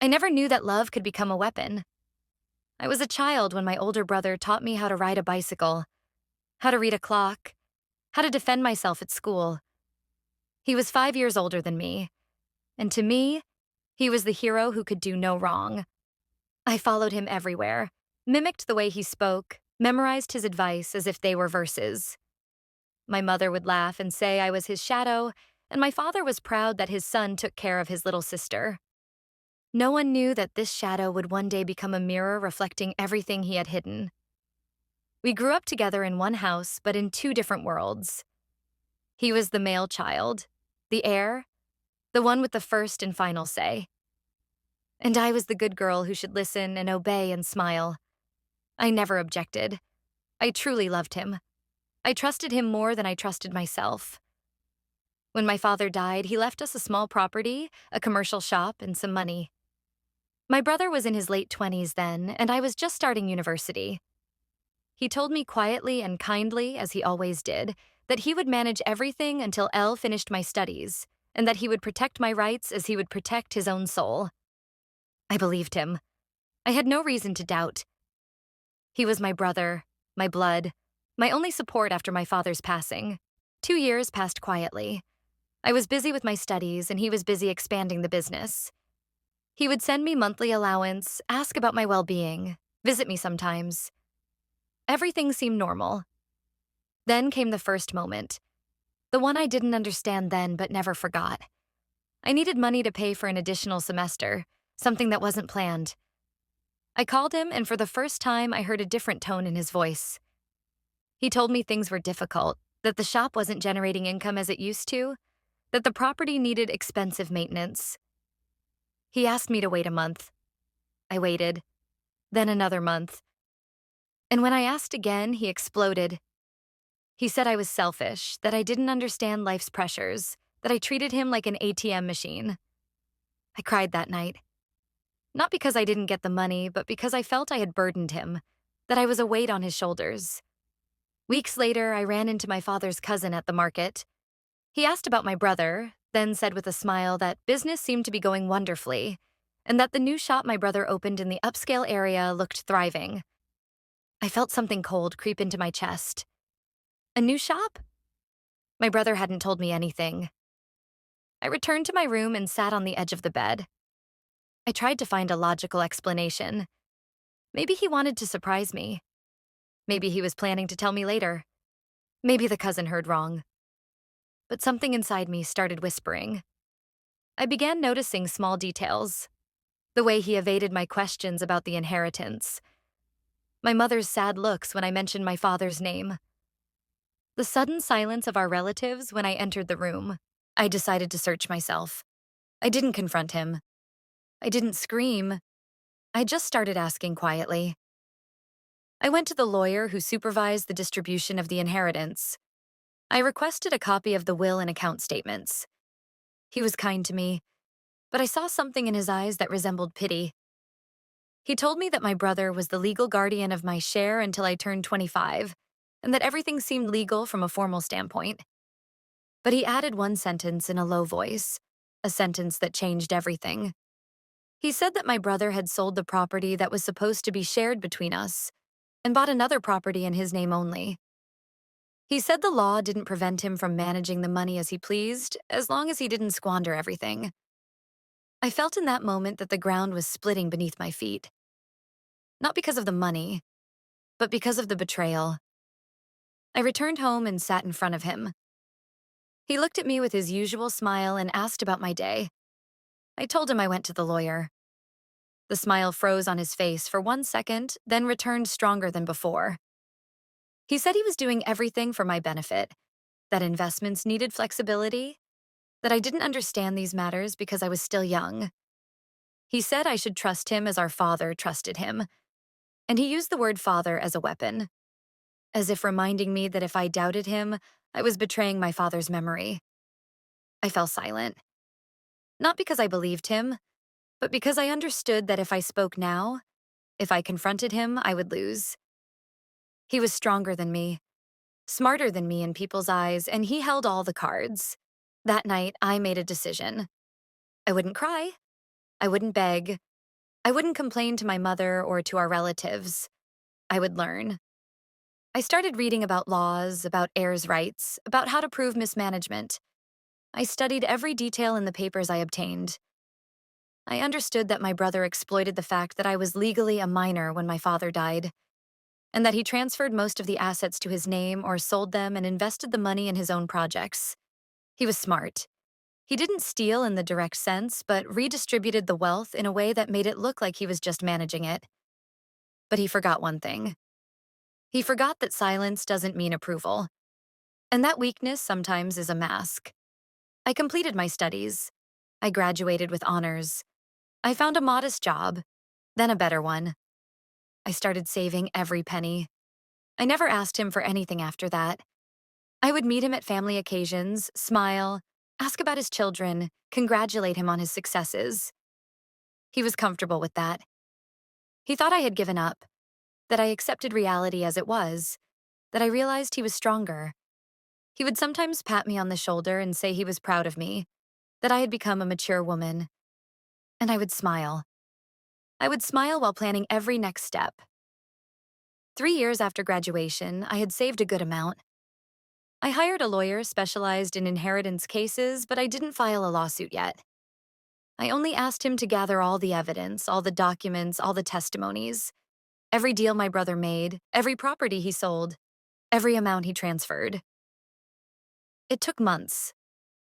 I never knew that love could become a weapon. I was a child when my older brother taught me how to ride a bicycle, how to read a clock, how to defend myself at school. He was 5 years older than me, and to me, he was the hero who could do no wrong. I followed him everywhere, mimicked the way he spoke, memorized his advice as if they were verses. My mother would laugh and say I was his shadow, and my father was proud that his son took care of his little sister. No one knew that this shadow would one day become a mirror reflecting everything he had hidden. We grew up together in one house, but in two different worlds. He was the male child, the heir, the one with the first and final say. And I was the good girl who should listen and obey and smile. I never objected. I truly loved him. I trusted him more than I trusted myself. When my father died, he left us a small property, a commercial shop, and some money. My brother was in his late 20s then, and I was just starting university. He told me quietly and kindly, as he always did, that he would manage everything until Elle finished my studies, and that he would protect my rights as he would protect his own soul. I believed him. I had no reason to doubt. He was my brother, my blood, my only support after my father's passing. 2 years passed quietly. I was busy with my studies, and he was busy expanding the business. He would send me monthly allowance, ask about my well-being, visit me sometimes. Everything seemed normal. Then came the first moment, the one I didn't understand then but never forgot. I needed money to pay for an additional semester, something that wasn't planned. I called him, and for the first time, I heard a different tone in his voice. He told me things were difficult, that the shop wasn't generating income as it used to, that the property needed expensive maintenance. He asked me to wait a month. I waited, then another month. And when I asked again, he exploded. He said I was selfish, that I didn't understand life's pressures, that I treated him like an ATM machine. I cried that night. Not because I didn't get the money, but because I felt I had burdened him, that I was a weight on his shoulders. Weeks later, I ran into my father's cousin at the market. He asked about my brother, then said with a smile that business seemed to be going wonderfully, and that the new shop my brother opened in the upscale area looked thriving. I felt something cold creep into my chest. A new shop? My brother hadn't told me anything. I returned to my room and sat on the edge of the bed. I tried to find a logical explanation. Maybe he wanted to surprise me. Maybe he was planning to tell me later. Maybe the cousin heard wrong. But something inside me started whispering. I began noticing small details. The way he evaded my questions about the inheritance. My mother's sad looks when I mentioned my father's name. The sudden silence of our relatives when I entered the room. I decided to search myself. I didn't confront him. I didn't scream. I just started asking quietly. I went to the lawyer who supervised the distribution of the inheritance. I requested a copy of the will and account statements. He was kind to me, but I saw something in his eyes that resembled pity. He told me that my brother was the legal guardian of my share until I turned 25, and that everything seemed legal from a formal standpoint. But he added one sentence in a low voice, a sentence that changed everything. He said that my brother had sold the property that was supposed to be shared between us, and bought another property in his name only. He said the law didn't prevent him from managing the money as he pleased, as long as he didn't squander everything. I felt in that moment that the ground was splitting beneath my feet. Not because of the money, but because of the betrayal. I returned home and sat in front of him. He looked at me with his usual smile and asked about my day. I told him I went to the lawyer. The smile froze on his face for 1 second, then returned stronger than before. He said he was doing everything for my benefit, that investments needed flexibility, that I didn't understand these matters because I was still young. He said I should trust him as our father trusted him, and he used the word father as a weapon, as if reminding me that if I doubted him, I was betraying my father's memory. I fell silent. Not because I believed him, but because I understood that if I spoke now, if I confronted him, I would lose. He was stronger than me, smarter than me in people's eyes, and he held all the cards. That night, I made a decision. I wouldn't cry. I wouldn't beg. I wouldn't complain to my mother or to our relatives. I would learn. I started reading about laws, about heirs' rights, about how to prove mismanagement. I studied every detail in the papers I obtained. I understood that my brother exploited the fact that I was legally a minor when my father died, and that he transferred most of the assets to his name or sold them and invested the money in his own projects. He was smart. He didn't steal in the direct sense, but redistributed the wealth in a way that made it look like he was just managing it. But he forgot one thing. He forgot that silence doesn't mean approval, and that weakness sometimes is a mask. I completed my studies. I graduated with honors. I found a modest job, then a better one. I started saving every penny. I never asked him for anything after that. I would meet him at family occasions, smile, ask about his children, congratulate him on his successes. He was comfortable with that. He thought I had given up, that I accepted reality as it was, that I realized he was stronger. He would sometimes pat me on the shoulder and say he was proud of me, that I had become a mature woman. And I would smile. I would smile while planning every next step. 3 years after graduation, I had saved a good amount. I hired a lawyer specialized in inheritance cases, but I didn't file a lawsuit yet. I only asked him to gather all the evidence, all the documents, all the testimonies, every deal my brother made, every property he sold, every amount he transferred. It took months.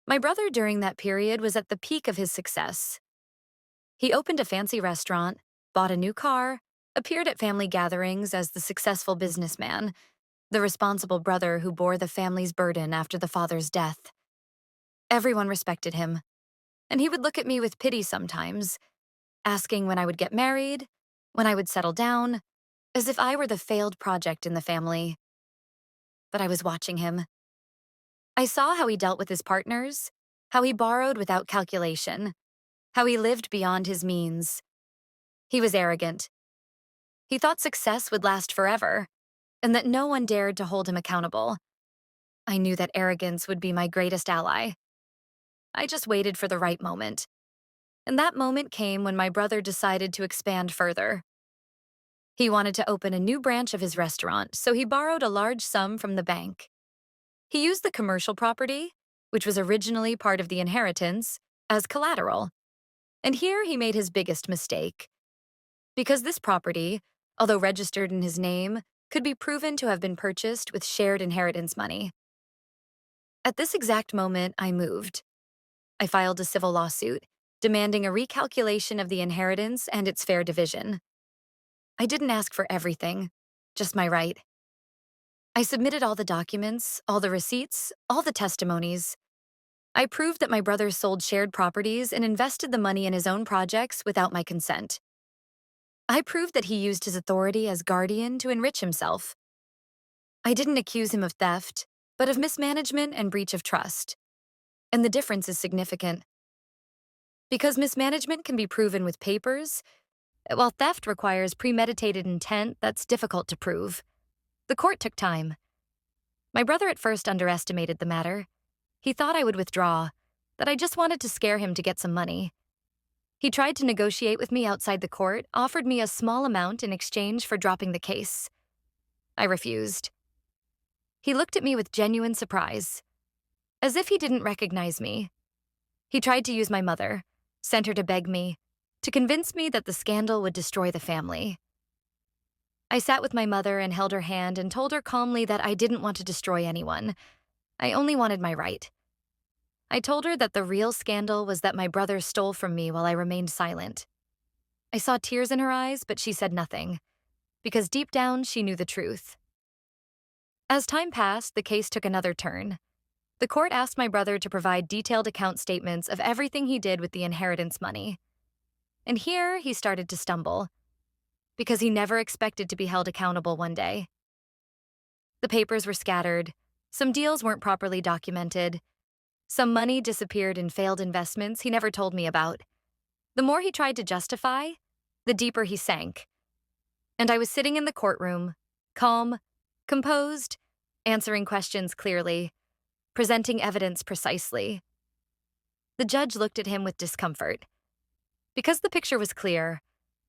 My brother during that period was at the peak of his success. He opened a fancy restaurant, bought a new car, appeared at family gatherings as the successful businessman, the responsible brother who bore the family's burden after the father's death. Everyone respected him, and he would look at me with pity sometimes, asking when I would get married, when I would settle down, as if I were the failed project in the family. But I was watching him. I saw how he dealt with his partners, how he borrowed without calculation, how he lived beyond his means. He was arrogant. He thought success would last forever, and that no one dared to hold him accountable. I knew that arrogance would be my greatest ally. I just waited for the right moment. And that moment came when my brother decided to expand further. He wanted to open a new branch of his restaurant, so he borrowed a large sum from the bank. He used the commercial property, which was originally part of the inheritance, as collateral. And here he made his biggest mistake. Because this property, although registered in his name, could be proven to have been purchased with shared inheritance money. At this exact moment, I moved. I filed a civil lawsuit, demanding a recalculation of the inheritance and its fair division. I didn't ask for everything, just my right. I submitted all the documents, all the receipts, all the testimonies. I proved that my brother sold shared properties and invested the money in his own projects without my consent. I proved that he used his authority as guardian to enrich himself. I didn't accuse him of theft, but of mismanagement and breach of trust. And the difference is significant. Because mismanagement can be proven with papers, while theft requires premeditated intent that's difficult to prove. The court took time. My brother at first underestimated the matter. He thought I would withdraw, that I just wanted to scare him to get some money. He tried to negotiate with me outside the court, offered me a small amount in exchange for dropping the case. I refused. He looked at me with genuine surprise, as if he didn't recognize me. He tried to use my mother, sent her to beg me, to convince me that the scandal would destroy the family. I sat with my mother and held her hand and told her calmly that I didn't want to destroy anyone. I only wanted my right. I told her that the real scandal was that my brother stole from me while I remained silent. I saw tears in her eyes, but she said nothing, because deep down she knew the truth. As time passed, the case took another turn. The court asked my brother to provide detailed account statements of everything he did with the inheritance money. And here he started to stumble, because he never expected to be held accountable one day. The papers were scattered, some deals weren't properly documented, some money disappeared in failed investments he never told me about. The more he tried to justify, the deeper he sank. And I was sitting in the courtroom, calm, composed, answering questions clearly, presenting evidence precisely. The judge looked at him with discomfort. Because the picture was clear,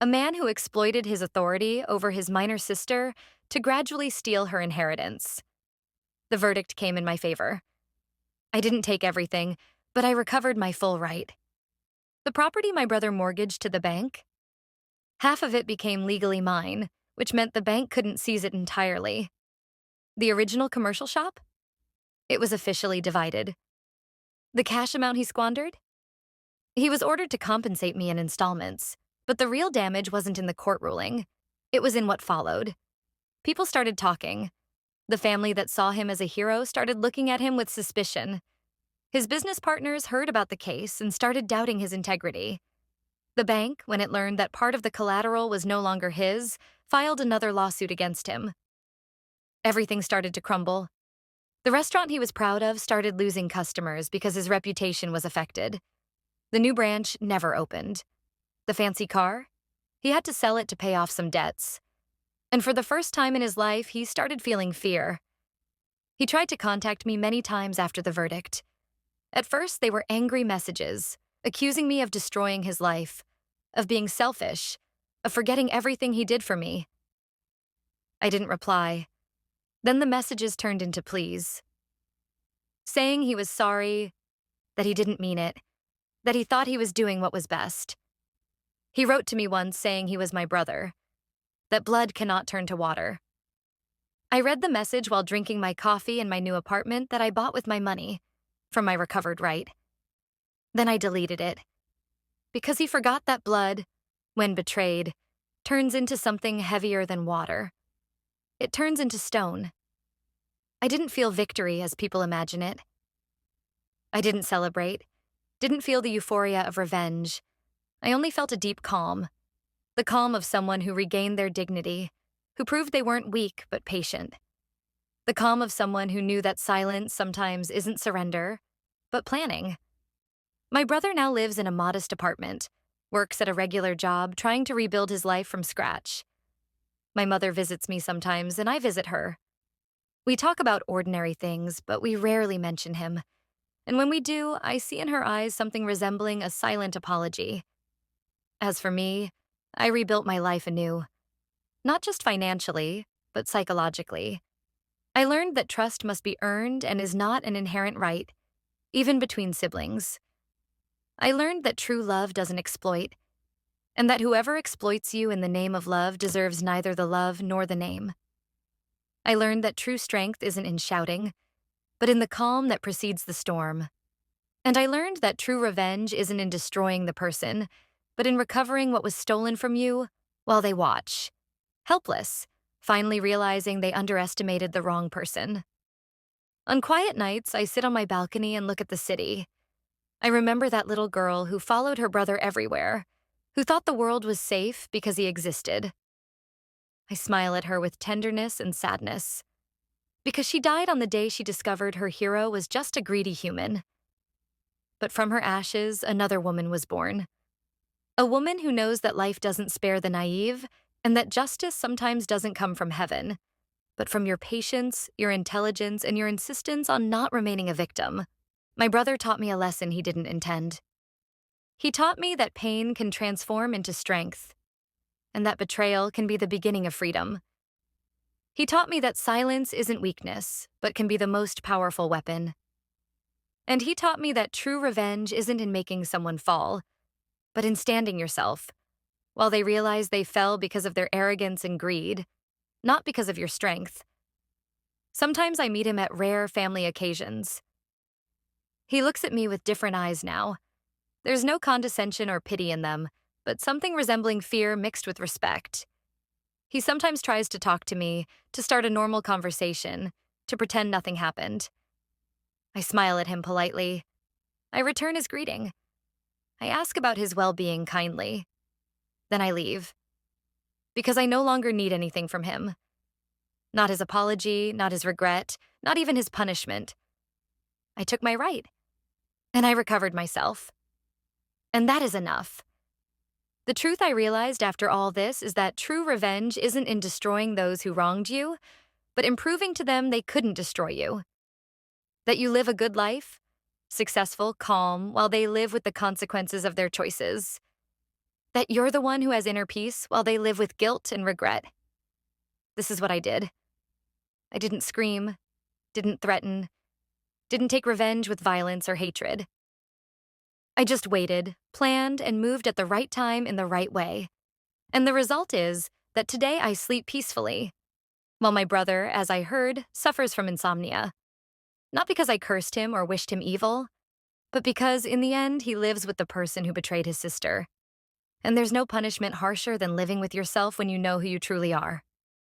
a man who exploited his authority over his minor sister to gradually steal her inheritance. The verdict came in my favor. I didn't take everything, but I recovered my full right. The property my brother mortgaged to the bank, half of it became legally mine, which meant the bank couldn't seize it entirely. The original commercial shop? It was officially divided. The cash amount he squandered? He was ordered to compensate me in installments, but the real damage wasn't in the court ruling. It was in what followed. People started talking. The family that saw him as a hero started looking at him with suspicion. His business partners heard about the case and started doubting his integrity. The bank, when it learned that part of the collateral was no longer his, filed another lawsuit against him. Everything started to crumble. The restaurant he was proud of started losing customers because his reputation was affected. The new branch never opened. The fancy car? He had to sell it to pay off some debts. And for the first time in his life, he started feeling fear. He tried to contact me many times after the verdict. At first, they were angry messages, accusing me of destroying his life, of being selfish, of forgetting everything he did for me. I didn't reply. Then the messages turned into pleas. Saying he was sorry, that he didn't mean it, that he thought he was doing what was best. He wrote to me once saying he was my brother, that blood cannot turn to water. I read the message while drinking my coffee in my new apartment that I bought with my money, from my recovered right. Then I deleted it, because he forgot that blood, when betrayed, turns into something heavier than water. It turns into stone. I didn't feel victory as people imagine it. I didn't celebrate, didn't feel the euphoria of revenge. I only felt a deep calm, the calm of someone who regained their dignity, who proved they weren't weak but patient. The calm of someone who knew that silence sometimes isn't surrender, but planning. My brother now lives in a modest apartment, works at a regular job, trying to rebuild his life from scratch. My mother visits me sometimes, and I visit her. We talk about ordinary things, but we rarely mention him. And when we do, I see in her eyes something resembling a silent apology. As for me, I rebuilt my life anew. Not just financially, but psychologically. I learned that trust must be earned and is not an inherent right, even between siblings. I learned that true love doesn't exploit, and that whoever exploits you in the name of love deserves neither the love nor the name. I learned that true strength isn't in shouting, but in the calm that precedes the storm. And I learned that true revenge isn't in destroying the person, but in recovering what was stolen from you while they watch, helpless, finally realizing they underestimated the wrong person. On quiet nights, I sit on my balcony and look at the city. I remember that little girl who followed her brother everywhere, who thought the world was safe because he existed. I smile at her with tenderness and sadness, because she died on the day she discovered her hero was just a greedy human. But from her ashes, another woman was born. A woman who knows that life doesn't spare the naive, and that justice sometimes doesn't come from heaven, but from your patience, your intelligence, and your insistence on not remaining a victim. My brother taught me a lesson he didn't intend. He taught me that pain can transform into strength, and that betrayal can be the beginning of freedom. He taught me that silence isn't weakness, but can be the most powerful weapon. And he taught me that true revenge isn't in making someone fall, but in standing yourself, while they realize they fell because of their arrogance and greed, not because of your strength. Sometimes I meet him at rare family occasions. He looks at me with different eyes now. There's no condescension or pity in them, but something resembling fear mixed with respect. He sometimes tries to talk to me, to start a normal conversation, to pretend nothing happened. I smile at him politely. I return his greeting. I ask about his well-being kindly. Then I leave. Because I no longer need anything from him. Not his apology, not his regret, not even his punishment. I took my right. And I recovered myself. And that is enough. The truth I realized after all this is that true revenge isn't in destroying those who wronged you, but in proving to them they couldn't destroy you. That you live a good life, successful, calm, while they live with the consequences of their choices. That you're the one who has inner peace while they live with guilt and regret. This is what I did. I didn't scream, didn't threaten, didn't take revenge with violence or hatred. I just waited, planned, and moved at the right time in the right way. And the result is that today I sleep peacefully, while my brother, as I heard, suffers from insomnia. Not because I cursed him or wished him evil, but because in the end he lives with the person who betrayed his sister. And there's no punishment harsher than living with yourself when you know who you truly are.